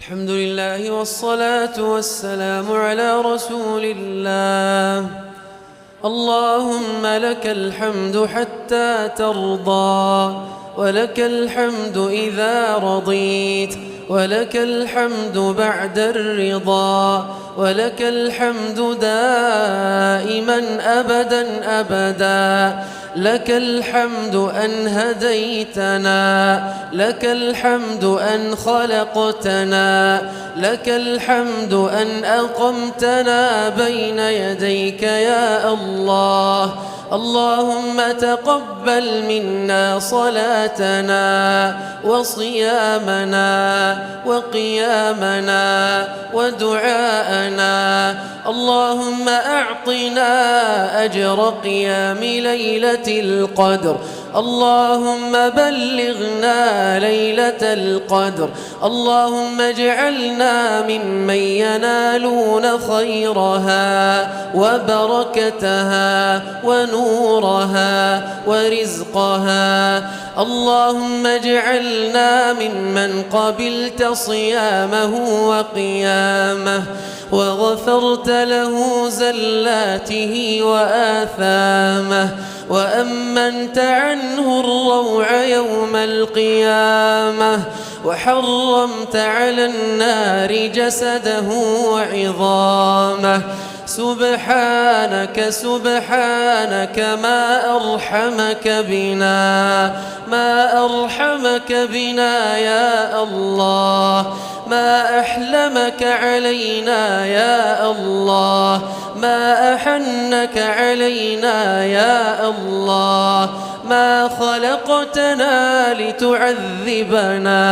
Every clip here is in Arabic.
الحمد لله والصلاة والسلام على رسول الله. اللهم لك الحمد حتى ترضى، ولك الحمد إذا رضيت، ولك الحمد بعد الرضا، ولك الحمد دائما أبدا أبدا. لك الحمد أن هديتنا، لك الحمد أن خلقتنا، لك الحمد أن أقمتنا بين يديك يا الله. اللهم تقبل منا صلاتنا وصيامنا وقيامنا ودعاءنا. اللهم أعطنا أجر قيام ليلة القدر. اللهم بلغنا ليلة القدر. اللهم اجعلنا ممن ينالون خيرها وبركتها ونورها ورزقها. اللهم اجعلنا ممن قبلت صيامه وقيامه وغفرت له زلاته وآثامه، وأمنت عنه الروع يوم القيامة، وحرمت على النار جسده وعظامه. سبحانك سبحانك ما أرحمك بنا، ما أرحمك بنا يا الله، ما أحلمك علينا يا الله، ما أحنك علينا يا الله. ما خلقتنا لتعذبنا،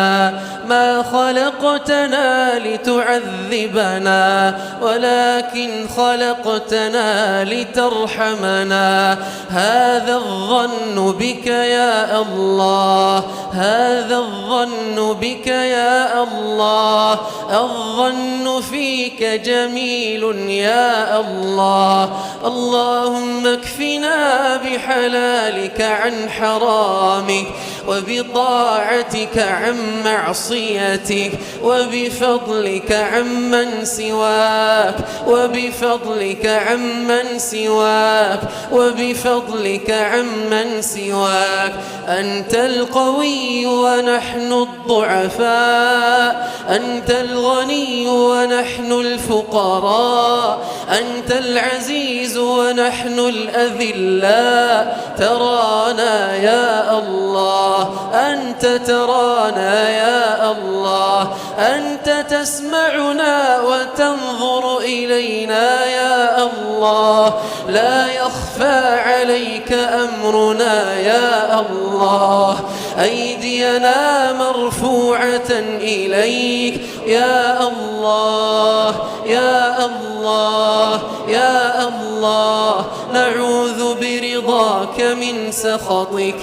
ما خلقتنا لتعذبنا، ولكن خلقتنا لترحمنا. هذا الظن بك يا الله، هذا الظن بك يا الله. الظن فيك جميل يا الله. اللهم اكفنا بحلالك عن حرامك، وبطاعتك عن معصيتك، وبفضلك عمن سواك، وبفضلك عمن سواك، وبفضلك عمن سواك. أنت القوي ونحن الضعفاء، أنت الغني ونحن الفقراء، أنت العزيز ونحن الأذلاء. ترانا يا الله، أنت ترانا يا الله، أنت تسمعنا وتنظر إلينا يا الله. لا يخفى عليك أمرنا يا الله. أيدينا مرفوعة إليك يا الله، يا الله، يا الله. نعوذ برضاك من سخطك،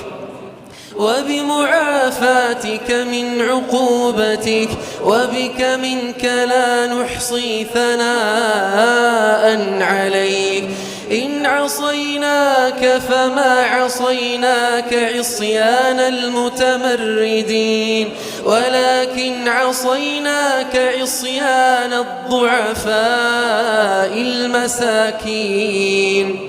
وبمعافاتك من عقوبتك، وبك منك لا نحصي ثناء عليك. إن عصيناك فما عصيناك عصيان المتمردين، ولكن عصيناك عصيان الضعفاء المساكين.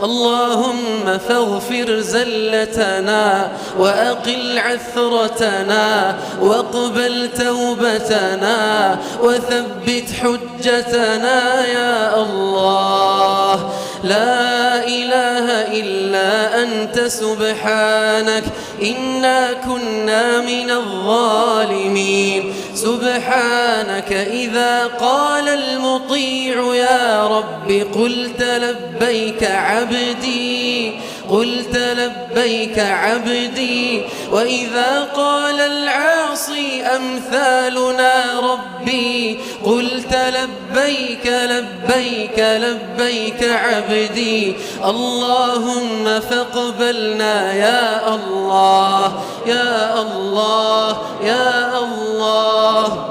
اللهم فاغفر زلتنا، وأقل عثرتنا، واقبل توبتنا، وثبت حجتنا يا الله. لا إله إلا أنت سبحانك إنا كنا من الظالمين. سبحانك إذا قال المطيع يا رب قلت لبيك عبدي، قلت لبيك عبدي. وإذا قال العاصي أمثالنا ربي قلت لبيك لبيك لبيك عبدي. اللهم فاقبلنا يا الله، يا الله، يا الله.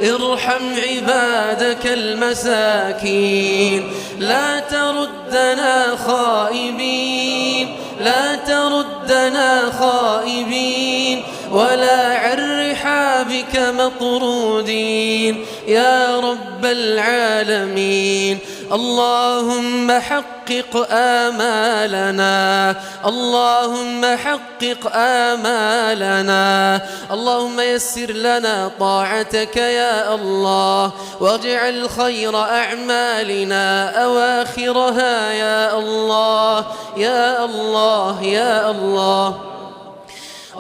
ارحم عبادك المساكين، لا تردنا خائبين، لا تردنا خائبين. ولا عن رحابك مطرودين يا رب العالمين. اللهم حقق آمالنا، اللهم حقق آمالنا، اللهم يسر لنا طاعتك يا الله، واجعل خير أعمالنا أواخرها يا الله يا الله يا الله.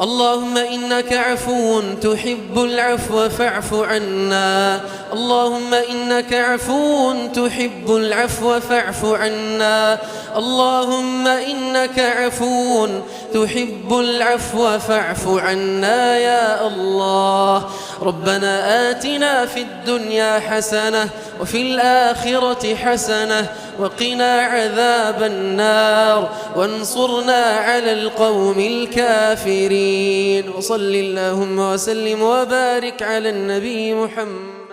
اللهم إنك عفو تحب العفو فاعف عنا، اللهم إنك عفو تحب العفو فاعف عنا، اللهم إنك عفو تحب العفو فاعف عنا يا الله. ربنا آتنا في الدنيا حسنة وفي الآخرة حسنة وقنا عذاب النار، وانصرنا على القوم الكافرين. وصل اللهم وسلم وبارك على النبي محمد.